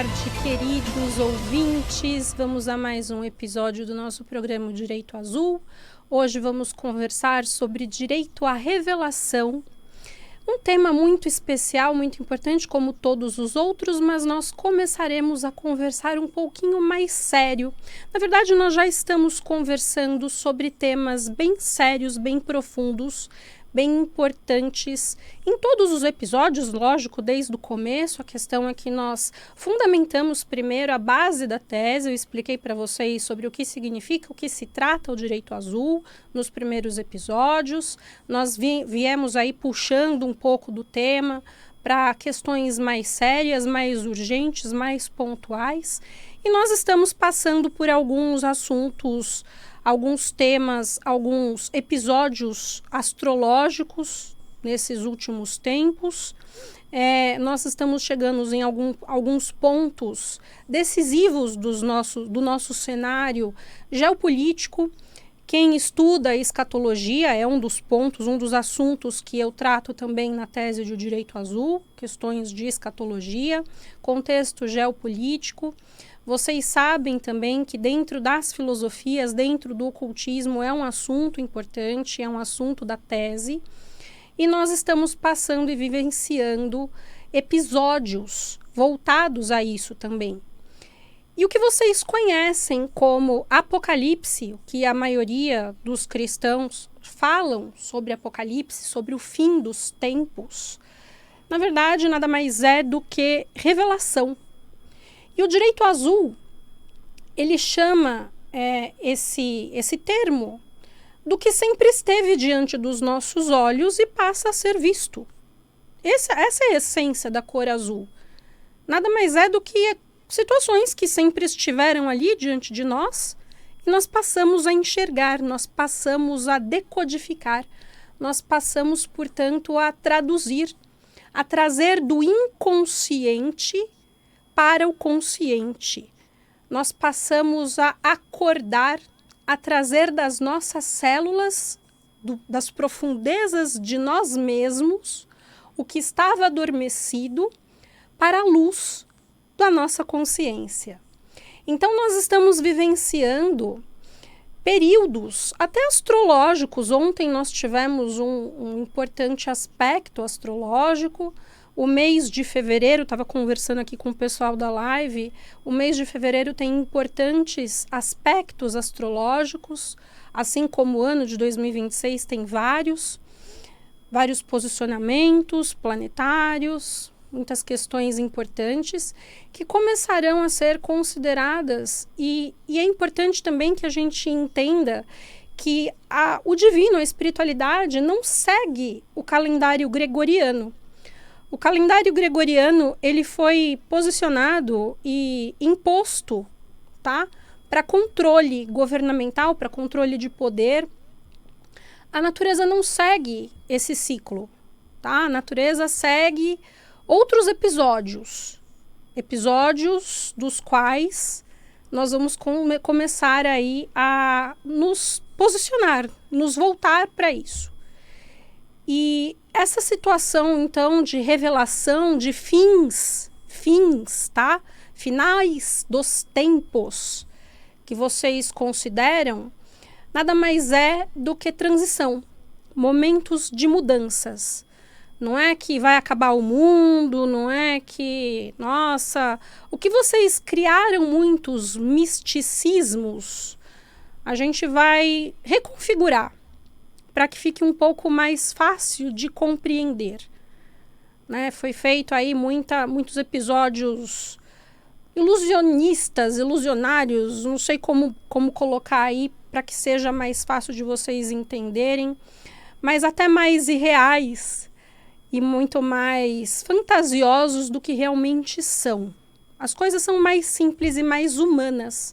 tarde, queridos ouvintes. Vamos a mais um episódio do nosso programa Direito Azul. Hoje vamos conversar sobre direito à revelação. Um tema muito especial, muito importante, como todos os outros, mas nós começaremos a conversar um pouquinho mais sério. Na verdade, nós já estamos conversando sobre temas bem sérios, bem profundos, bem importantes. Em todos os episódios, lógico, desde o começo, a questão é que nós fundamentamos primeiro a base da tese. Eu expliquei para vocês sobre o que significa, o que se trata o direito azul nos primeiros episódios. Nós viemos aí puxando um pouco do tema para questões mais sérias, mais urgentes, mais pontuais. E nós estamos passando por alguns assuntos, alguns temas, alguns episódios astrológicos nesses últimos tempos. Nós estamos chegando em alguns pontos decisivos do nosso cenário geopolítico. Quem estuda a escatologia é um dos pontos, um dos assuntos que eu trato também na tese de Direito Azul, questões de escatologia, contexto geopolítico. Vocês sabem também que dentro das filosofias, dentro do ocultismo, é um assunto importante, é um assunto da tese. E nós estamos passando e vivenciando episódios voltados a isso também. E o que vocês conhecem como Apocalipse, que a maioria dos cristãos falam sobre Apocalipse, sobre o fim dos tempos, na verdade nada mais é do que revelação. E o direito azul, ele chama esse termo do que sempre esteve diante dos nossos olhos e passa a ser visto. Essa é a essência da cor azul. Nada mais é do que situações que sempre estiveram ali diante de nós e nós passamos a enxergar, nós passamos a decodificar, nós passamos, portanto, a traduzir, a trazer do inconsciente para o consciente. Nós passamos a acordar, a trazer das nossas células, das profundezas de nós mesmos, o que estava adormecido para a luz da nossa consciência. Então nós estamos vivenciando períodos até astrológicos. Ontem nós tivemos um importante aspecto astrológico. O mês de fevereiro, estava conversando aqui com o pessoal da live, o mês de fevereiro tem importantes aspectos astrológicos, assim como o ano de 2026 tem vários posicionamentos planetários, muitas questões importantes que começarão a ser consideradas. E é importante também que a gente entenda que o divino, a espiritualidade, não segue o calendário gregoriano. O calendário gregoriano, ele foi posicionado e imposto, tá? Para controle governamental, para controle de poder. A natureza não segue esse ciclo, tá? A natureza segue outros episódios dos quais nós vamos começar aí a nos posicionar, nos voltar para isso. E essa situação, então, de revelação, de fins, tá? Finais dos tempos que vocês consideram, nada mais é do que transição, momentos de mudanças. Não é que vai acabar o mundo, não é que, nossa, o que vocês criaram muitos misticismos, a gente vai reconfigurar para que fique um pouco mais fácil de compreender. Né? Foi feito aí muitos episódios ilusionários, não sei como colocar aí para que seja mais fácil de vocês entenderem, mas até mais irreais e muito mais fantasiosos do que realmente são. As coisas são mais simples e mais humanas.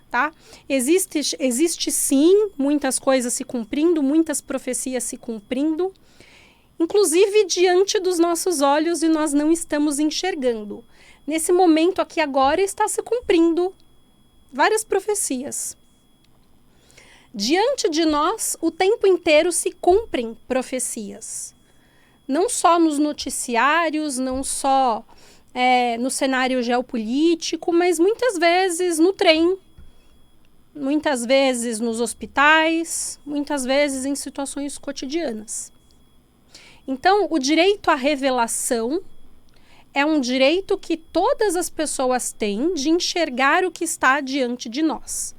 Tá? Existe sim muitas coisas se cumprindo, muitas profecias se cumprindo, inclusive diante dos nossos olhos, e nós não estamos enxergando. Nesse momento aqui agora está se cumprindo várias profecias. Diante de nós, o tempo inteiro se cumprem profecias. Não só nos noticiários, não só no cenário geopolítico, mas muitas vezes no trem, muitas vezes nos hospitais, muitas vezes em situações cotidianas. Então, o direito à revelação é um direito que todas as pessoas têm de enxergar o que está diante de nós.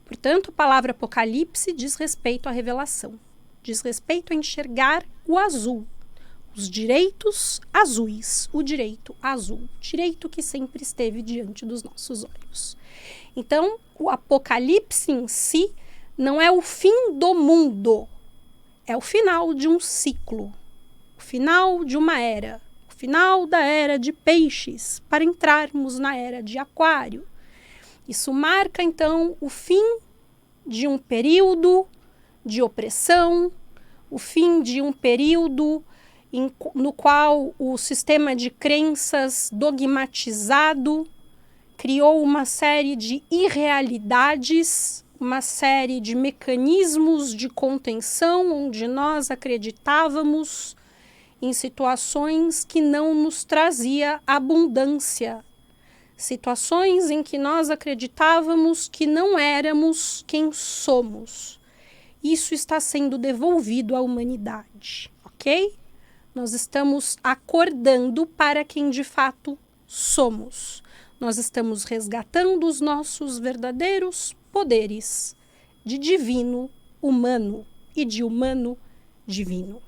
Portanto, a palavra Apocalipse diz respeito à revelação, diz respeito a enxergar o azul, os direitos azuis, o direito azul, direito que sempre esteve diante dos nossos olhos. Então, o Apocalipse em si não é o fim do mundo, é o final de um ciclo, o final de uma era, o final da era de peixes, para entrarmos na era de aquário. Isso marca, então, o fim de um período de opressão, o fim de um período no qual o sistema de crenças dogmatizado criou uma série de irrealidades, uma série de mecanismos de contenção onde nós acreditávamos em situações que não nos trazia abundância, situações em que nós acreditávamos que não éramos quem somos. Isso está sendo devolvido à humanidade, ok? Nós estamos acordando para quem de fato somos. Nós estamos resgatando os nossos verdadeiros poderes de divino humano e de humano divino.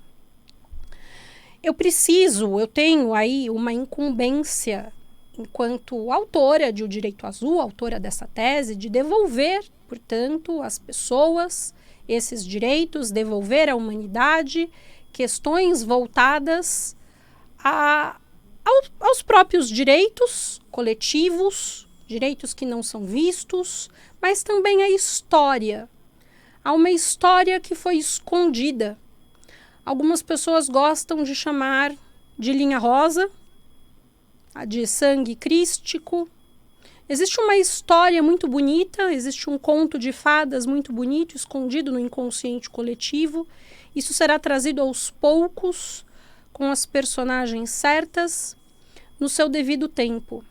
Eu tenho aí uma incumbência enquanto autora de O Direito Azul, autora dessa tese, de devolver, portanto, às pessoas esses direitos, devolver à humanidade questões voltadas aos próprios direitos coletivos, direitos que não são vistos, mas também a história. Há uma história que foi escondida. Algumas pessoas gostam de chamar de linha rosa, de sangue crístico. Existe uma história muito bonita, existe um conto de fadas muito bonito, escondido no inconsciente coletivo. Isso será trazido aos poucos, com as personagens certas, no seu devido tempo.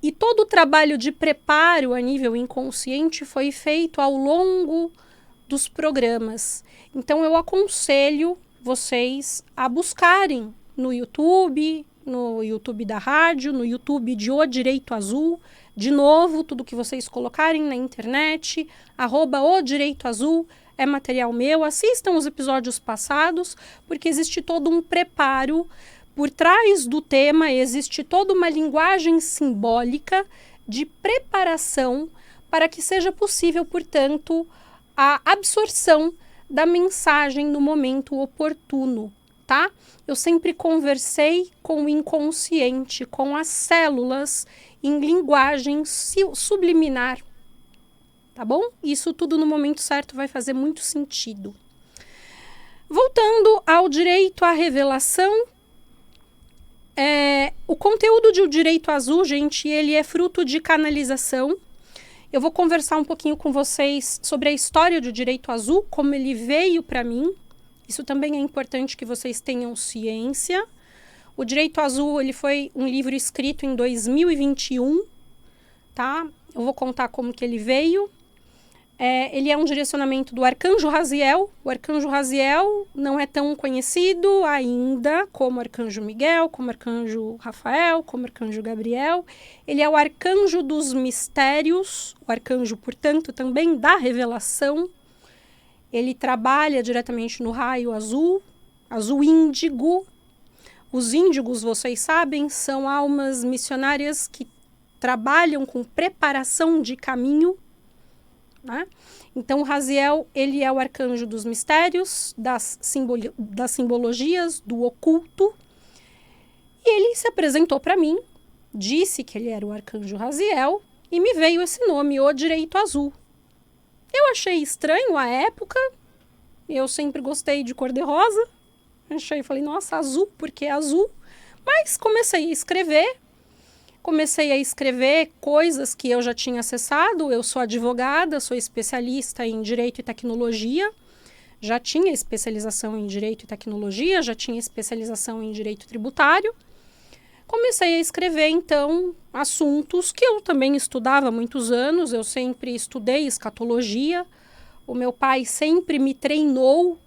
E todo o trabalho de preparo a nível inconsciente foi feito ao longo dos programas. Então, eu aconselho vocês a buscarem no YouTube da rádio, no YouTube de O Direito Azul. De novo, tudo que vocês colocarem na internet, @O Direito Azul, é material meu. Assistam os episódios passados, porque existe todo um preparo por trás do tema, existe toda uma linguagem simbólica de preparação para que seja possível, portanto, a absorção da mensagem no momento oportuno, tá? Eu sempre conversei com o inconsciente, com as células em linguagem subliminar, tá bom? Isso tudo no momento certo vai fazer muito sentido. Voltando ao direito à revelação, o conteúdo de O Direito Azul, gente, ele é fruto de canalização. Eu vou conversar um pouquinho com vocês sobre a história do Direito Azul, como ele veio para mim. Isso também é importante que vocês tenham ciência. O Direito Azul, ele foi um livro escrito em 2021, tá? Eu vou contar como que ele veio. Ele é um direcionamento do Arcanjo Raziel. O Arcanjo Raziel não é tão conhecido ainda como Arcanjo Miguel, como Arcanjo Rafael, como Arcanjo Gabriel. Ele é o Arcanjo dos Mistérios, o Arcanjo, portanto, também da Revelação. Ele trabalha diretamente no raio azul, azul índigo. Os índigos, vocês sabem, são almas missionárias que trabalham com preparação de caminho, né? Então, o Raziel, ele é o arcanjo dos mistérios, das simbologias, do oculto. E ele se apresentou para mim, disse que ele era o arcanjo Raziel, e me veio esse nome, O Direito Azul. Eu achei estranho à época, eu sempre gostei de cor-de-rosa. Falei, nossa, azul, porque é azul? Mas comecei a escrever coisas que eu já tinha acessado. Eu sou advogada, sou especialista em Direito e Tecnologia, já tinha especialização em Direito e Tecnologia, já tinha especialização em Direito Tributário. Comecei a escrever, então, assuntos que eu também estudava há muitos anos. Eu sempre estudei escatologia. O meu pai sempre me treinou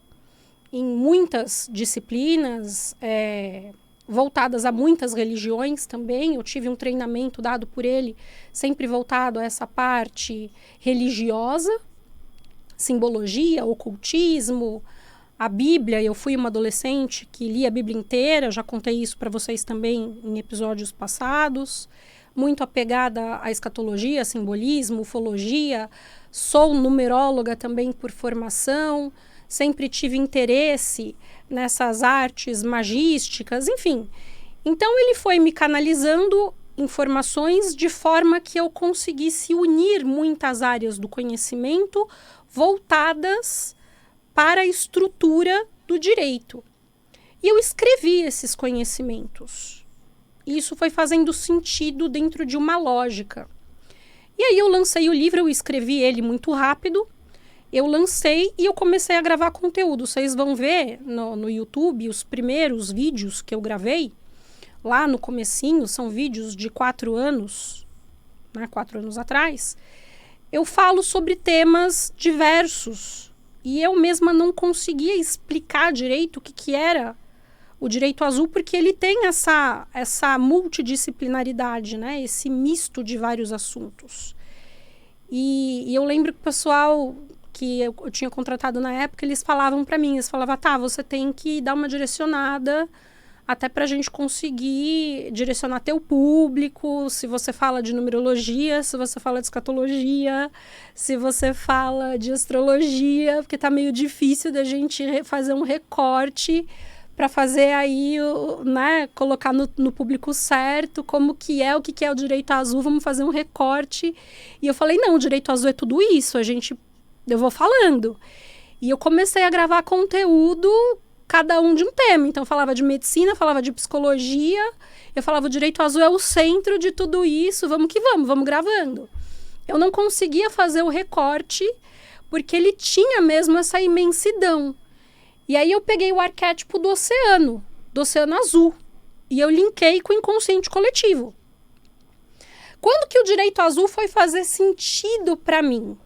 em muitas disciplinas, voltadas a muitas religiões também. Eu tive um treinamento dado por ele, sempre voltado a essa parte religiosa, simbologia, ocultismo, a Bíblia. Eu fui uma adolescente que lia a Bíblia inteira, já contei isso para vocês também em episódios passados. Muito apegada à escatologia, simbolismo, ufologia. Sou numeróloga também por formação. Sempre tive interesse nessas artes magísticas, enfim. Então, ele foi me canalizando informações de forma que eu conseguisse unir muitas áreas do conhecimento voltadas para a estrutura do direito. E eu escrevi esses conhecimentos. Isso foi fazendo sentido dentro de uma lógica. E aí eu lancei o livro, eu escrevi ele muito rápido. Eu lancei e eu comecei a gravar conteúdo. Vocês vão ver no YouTube os primeiros vídeos que eu gravei. Lá no comecinho, são vídeos de 4 anos, né, 4 anos atrás. Eu falo sobre temas diversos. E eu mesma não conseguia explicar direito o que era o direito azul, porque ele tem essa multidisciplinaridade, né? Esse misto de vários assuntos. E eu lembro que o pessoal que eu tinha contratado na época, eles falavam para mim, eles falavam, tá, você tem que dar uma direcionada até para a gente conseguir direcionar teu público, se você fala de numerologia, se você fala de escatologia, se você fala de astrologia, porque tá meio difícil da gente fazer um recorte para fazer aí, né, colocar no público certo, como que é, o que é o direito azul, vamos fazer um recorte. E eu falei, não, o direito azul é tudo isso, eu vou falando. E eu comecei a gravar conteúdo, cada um de um tema. Então, eu falava de medicina, falava de psicologia, eu falava o direito azul é o centro de tudo isso, vamos que vamos gravando. Eu não conseguia fazer o recorte, porque ele tinha mesmo essa imensidão. E aí eu peguei o arquétipo do oceano azul, e eu linkei com o inconsciente coletivo. Quando que o direito azul foi fazer sentido para mim?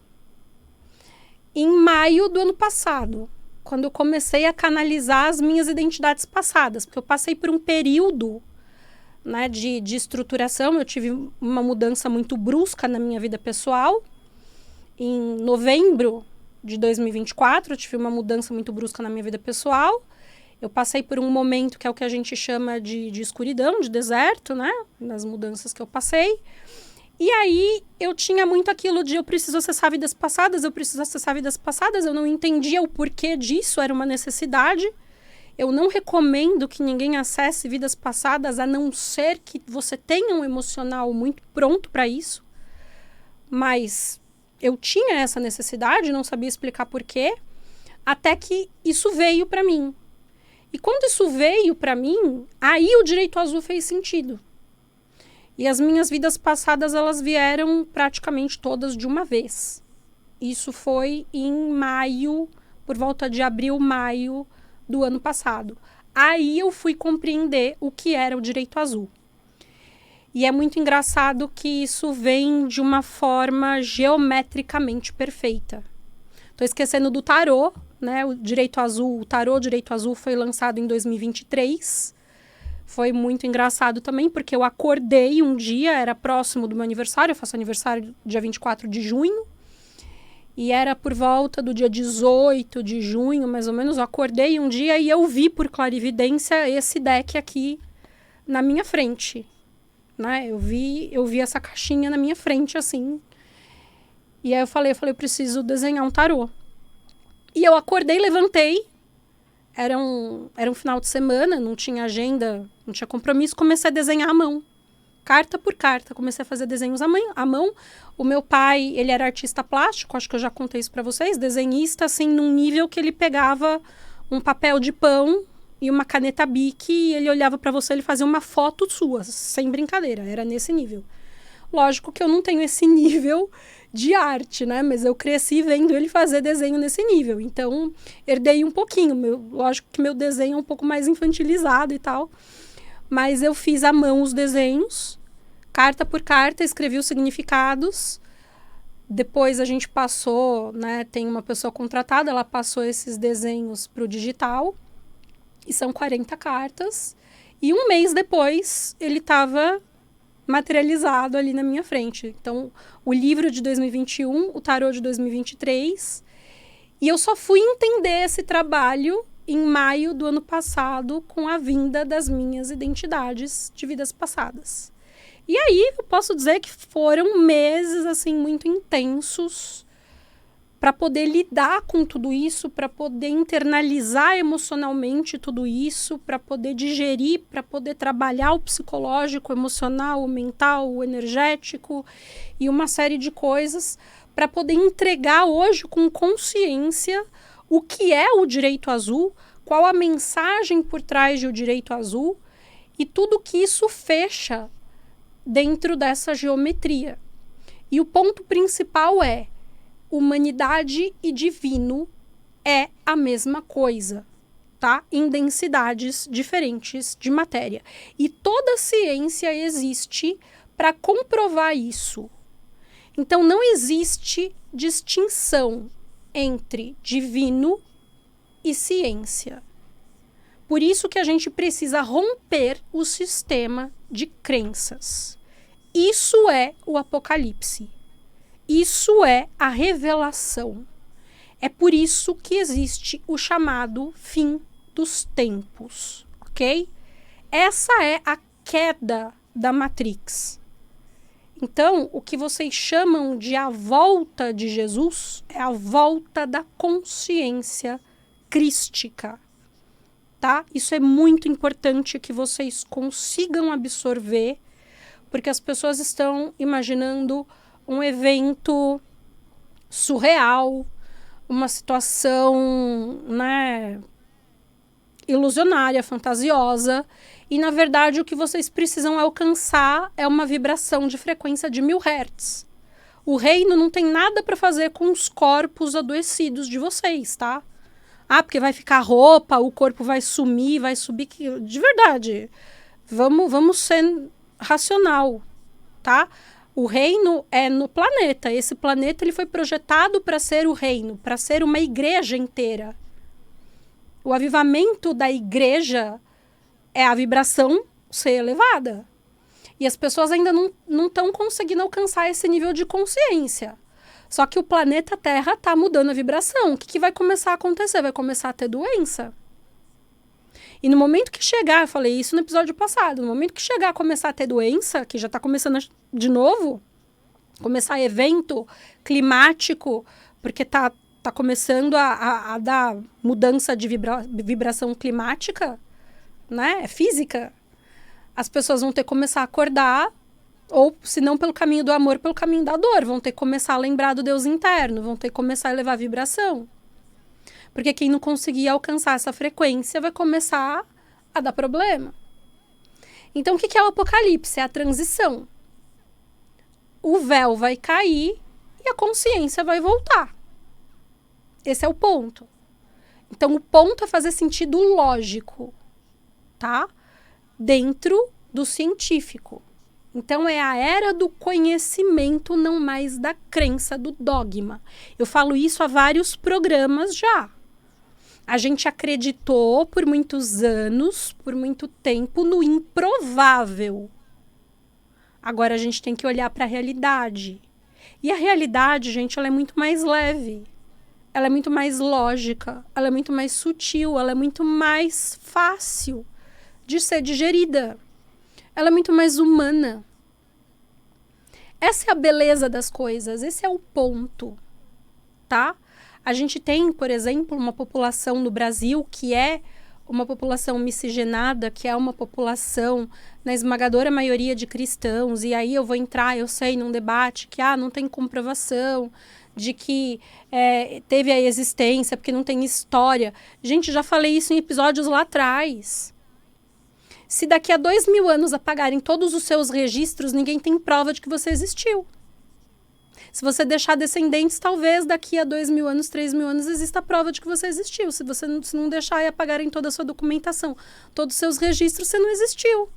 Em maio do ano passado, quando eu comecei a canalizar as minhas identidades passadas, porque eu passei por um período, né, de estruturação. Eu tive uma mudança muito brusca na minha vida pessoal. Em novembro de 2024, eu tive uma mudança muito brusca na minha vida pessoal. Eu passei por um momento que é o que a gente chama de escuridão, de deserto, né, nas mudanças que eu passei. E aí eu tinha muito aquilo de eu preciso acessar vidas passadas, eu não entendia o porquê disso, era uma necessidade. Eu não recomendo que ninguém acesse vidas passadas, a não ser que você tenha um emocional muito pronto para isso. Mas eu tinha essa necessidade, não sabia explicar porquê, até que isso veio para mim. E quando isso veio para mim, aí o direito azul fez sentido. E as minhas vidas passadas, elas vieram praticamente todas de uma vez. Isso foi em maio, por volta de abril, maio do ano passado. Aí eu fui compreender o que era o direito azul. E é muito engraçado que isso vem de uma forma geometricamente perfeita. Estou esquecendo do tarô, né? O tarô Direito Azul foi lançado em 2023. Foi muito engraçado também, porque eu acordei um dia, era próximo do meu aniversário, eu faço aniversário dia 24 de junho, e era por volta do dia 18 de junho, mais ou menos, eu acordei um dia e eu vi por clarividência esse deck aqui na minha frente, né? Eu vi essa caixinha na minha frente, assim, e aí eu falei, eu preciso desenhar um tarô. E eu acordei, levantei, era um final de semana, não tinha agenda, não tinha compromisso, comecei a desenhar à mão, carta por carta, comecei a fazer desenhos à mão. O meu pai, ele era artista plástico, acho que eu já contei isso para vocês, desenhista, assim, num nível que ele pegava um papel de pão e uma caneta Bic, e ele olhava para você, ele fazia uma foto sua, sem brincadeira, era nesse nível. Lógico que eu não tenho esse nível de arte, né? Mas eu cresci vendo ele fazer desenho nesse nível. Então, herdei um pouquinho. Lógico que meu desenho é um pouco mais infantilizado e tal. mas eu fiz à mão os desenhos, carta por carta, escrevi os significados. Depois a gente passou, né, tem uma pessoa contratada, ela passou esses desenhos para o digital, e são 40 cartas. E um mês depois, ele estava materializado ali na minha frente. Então, o livro de 2021, o tarô de 2023. E eu só fui entender esse trabalho em maio do ano passado, com a vinda das minhas identidades de vidas passadas. E aí, eu posso dizer que foram meses, assim, muito intensos para poder lidar com tudo isso, para poder internalizar emocionalmente tudo isso, para poder digerir, para poder trabalhar o psicológico, o emocional, o mental, o energético e uma série de coisas, para poder entregar hoje com consciência o que é o direito azul, qual a mensagem por trás do direito azul e tudo que isso fecha dentro dessa geometria. E o ponto principal é: humanidade e divino é a mesma coisa, tá? Em densidades diferentes de matéria. E toda ciência existe para comprovar isso. Então, não existe distinção entre divino e ciência. Por isso que a gente precisa romper o sistema de crenças. Isso é o Apocalipse. Isso é a revelação. É por isso que existe o chamado fim dos tempos, ok? Essa é a queda da Matrix. Então, o que vocês chamam de a volta de Jesus é a volta da consciência crística, tá? Isso é muito importante que vocês consigam absorver, porque as pessoas estão imaginando um evento surreal, uma situação, né, ilusionária, fantasiosa, e na verdade o que vocês precisam alcançar é uma vibração de frequência de 1000 Hz. O reino não tem nada para fazer com os corpos adoecidos de vocês, tá? Ah, porque vai ficar roupa, o corpo vai sumir, vai subir. De verdade, vamos ser racional, tá? O reino é no planeta. Esse planeta ele foi projetado para ser o reino, para ser uma igreja inteira. O avivamento da igreja é a vibração ser elevada. E as pessoas ainda não estão conseguindo alcançar esse nível de consciência. Só que o planeta Terra está mudando a vibração. O que vai começar a acontecer? Vai começar a ter doença. E no momento que chegar, eu falei isso no episódio passado, no momento que chegar a começar a ter doença, que já está começando de novo, começar evento climático, porque tá começando a dar mudança de vibração climática, né, física, as pessoas vão ter que começar a acordar, ou se não pelo caminho do amor, pelo caminho da dor, vão ter que começar a lembrar do Deus interno, vão ter que começar a elevar a vibração. Porque quem não conseguir alcançar essa frequência vai começar a dar problema. Então, o que é o Apocalipse? É a transição. O véu vai cair e a consciência vai voltar. Esse é o ponto. Então, o ponto é fazer sentido lógico, tá? Dentro do científico. Então, é a era do conhecimento, não mais da crença, do dogma. Eu falo isso há vários programas já. A gente acreditou por muitos anos, por muito tempo, no improvável. Agora a gente tem que olhar para a realidade. E a realidade, gente, ela é muito mais leve. Ela é muito mais lógica. Ela é muito mais sutil. Ela é muito mais fácil de ser digerida. Ela é muito mais humana. Essa é a beleza das coisas. Esse é o ponto, tá? A gente tem, por exemplo, uma população no Brasil que é uma população miscigenada, que é uma população, na esmagadora maioria de cristãos, e aí eu vou entrar, eu sei, num debate que não tem comprovação de que teve a existência, porque não tem história. Gente, já falei isso em episódios lá atrás. Se daqui a 2000 anos apagarem todos os seus registros, ninguém tem prova de que você existiu. Se você deixar descendentes, talvez daqui a 2000 anos, 3000 anos, exista a prova de que você existiu. Se você não deixar e apagarem toda a sua documentação, todos os seus registros, você não existiu.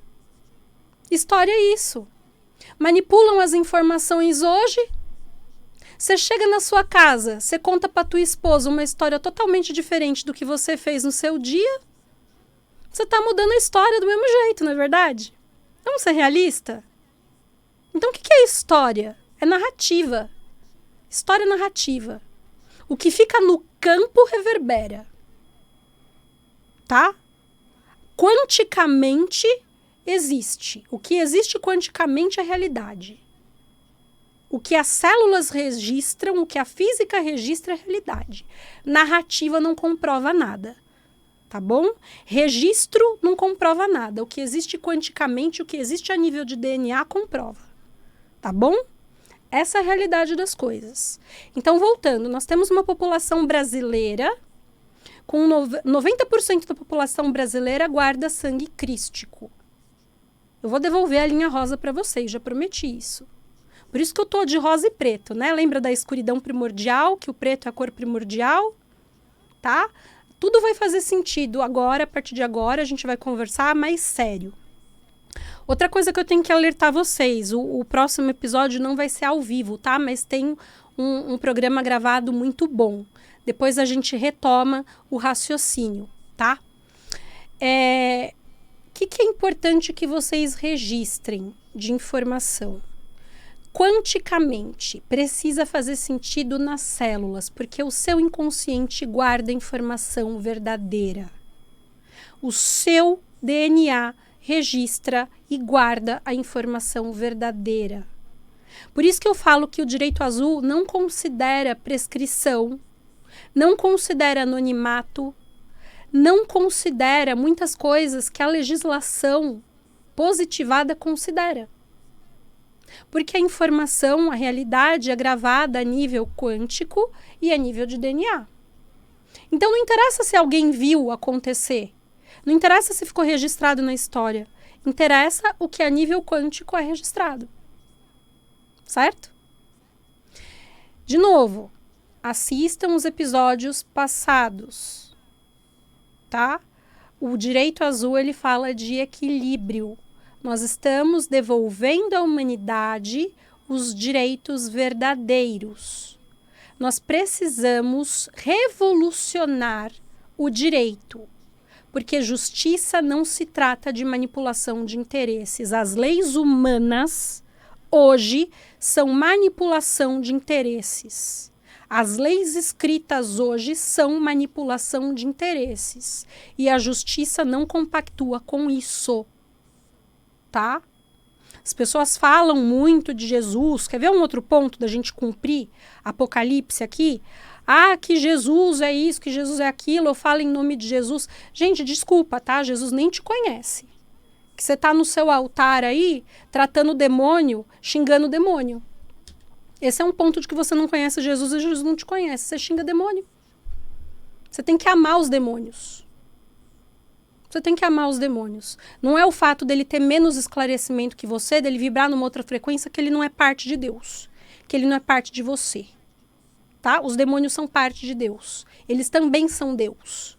História é isso. Manipulam as informações hoje. Você chega na sua casa, você conta para tua esposa uma história totalmente diferente do que você fez no seu dia. Você está mudando a história do mesmo jeito, não é verdade? Vamos ser realista? Então, o que é história? É narrativa. História é narrativa. O que fica no campo reverbera. Tá? Quanticamente existe. O que existe quanticamente é realidade. O que as células registram, o que a física registra é realidade. Narrativa não comprova nada. Tá bom? Registro não comprova nada. O que existe quanticamente, o que existe a nível de DNA comprova. Tá bom? Essa é a realidade das coisas. Então, voltando, nós temos uma população brasileira, com 90% da população brasileira guarda sangue crístico. Eu vou devolver a linha rosa para vocês, já prometi isso. Por isso que eu tô de rosa e preto, né? Lembra da escuridão primordial, que o preto é a cor primordial? Tá? Tudo vai fazer sentido agora, a partir de agora, a gente vai conversar mais sério. Outra coisa que eu tenho que alertar vocês, o próximo episódio não vai ser ao vivo, tá? Mas tem um programa gravado muito bom. Depois a gente retoma o raciocínio, tá? Que é importante que vocês registrem de informação? Quanticamente, precisa fazer sentido nas células, porque o seu inconsciente guarda informação verdadeira. O seu DNA registra e guarda a informação verdadeira. Por isso que eu falo que o direito azul não considera prescrição, não considera anonimato, não considera muitas coisas que a legislação positivada considera. Porque a informação, a realidade é gravada a nível quântico e a nível de DNA. Então não interessa se alguém viu acontecer, não interessa se ficou registrado na história, interessa o que a nível quântico é registrado. Certo? De novo, assistam os episódios passados, tá? O direito azul, ele fala de equilíbrio. Nós estamos devolvendo à humanidade os direitos verdadeiros. Nós precisamos revolucionar o direito, porque justiça não se trata de manipulação de interesses. As leis humanas, hoje, são manipulação de interesses. As leis escritas hoje são manipulação de interesses. E a justiça não compactua com isso. Tá? As pessoas falam muito de Jesus. Quer ver um outro ponto da gente cumprir? Apocalipse aqui. Ah, que Jesus é isso, que Jesus é aquilo. Eu falo em nome de Jesus. Gente, desculpa, tá? Jesus nem te conhece. Que você tá no seu altar aí, tratando o demônio, xingando o demônio. Esse é um ponto de que você não conhece Jesus e Jesus não te conhece. Você xinga demônio. Você tem que amar os demônios. Você tem que amar os demônios. Não é o fato dele ter menos esclarecimento que você, dele vibrar numa outra frequência, que ele não é parte de Deus. Que ele não é parte de você. Tá? Os demônios são parte de Deus. Eles também são Deus.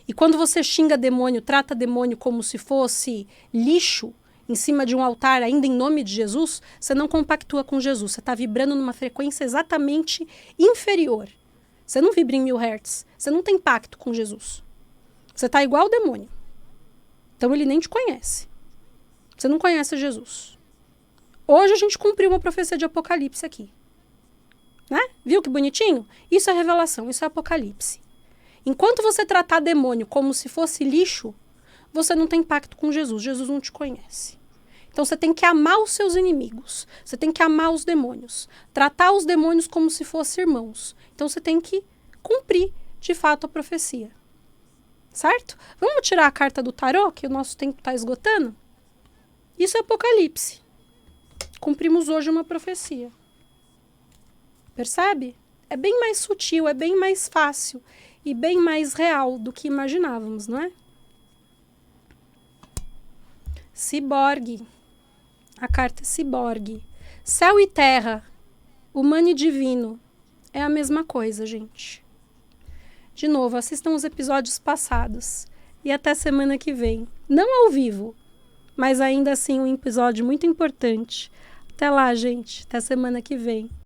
E quando você xinga demônio, trata demônio como se fosse lixo, em cima de um altar, ainda em nome de Jesus, você não compactua com Jesus. Você está vibrando numa frequência exatamente inferior. Você não vibra em 1000 Hz. Você não tem pacto com Jesus. Você está igual ao demônio. Então ele nem te conhece. Você não conhece Jesus. Hoje a gente cumpriu uma profecia de Apocalipse aqui. Né? Viu que bonitinho? Isso é revelação, isso é Apocalipse. Enquanto você tratar demônio como se fosse lixo, você não tem pacto com Jesus. Jesus não te conhece. Então você tem que amar os seus inimigos. Você tem que amar os demônios. Tratar os demônios como se fossem irmãos. Então você tem que cumprir, de fato, a profecia. Certo? Vamos tirar a carta do tarô, que o nosso tempo está esgotando? Isso é Apocalipse. Cumprimos hoje uma profecia. Percebe? É bem mais sutil, é bem mais fácil e bem mais real do que imaginávamos, não é? Ciborgue. A carta é ciborgue. Céu e terra, humano e divino, é a mesma coisa, gente. De novo, assistam os episódios passados. E até semana que vem. Não ao vivo, mas ainda assim um episódio muito importante. Até lá, gente. Até semana que vem.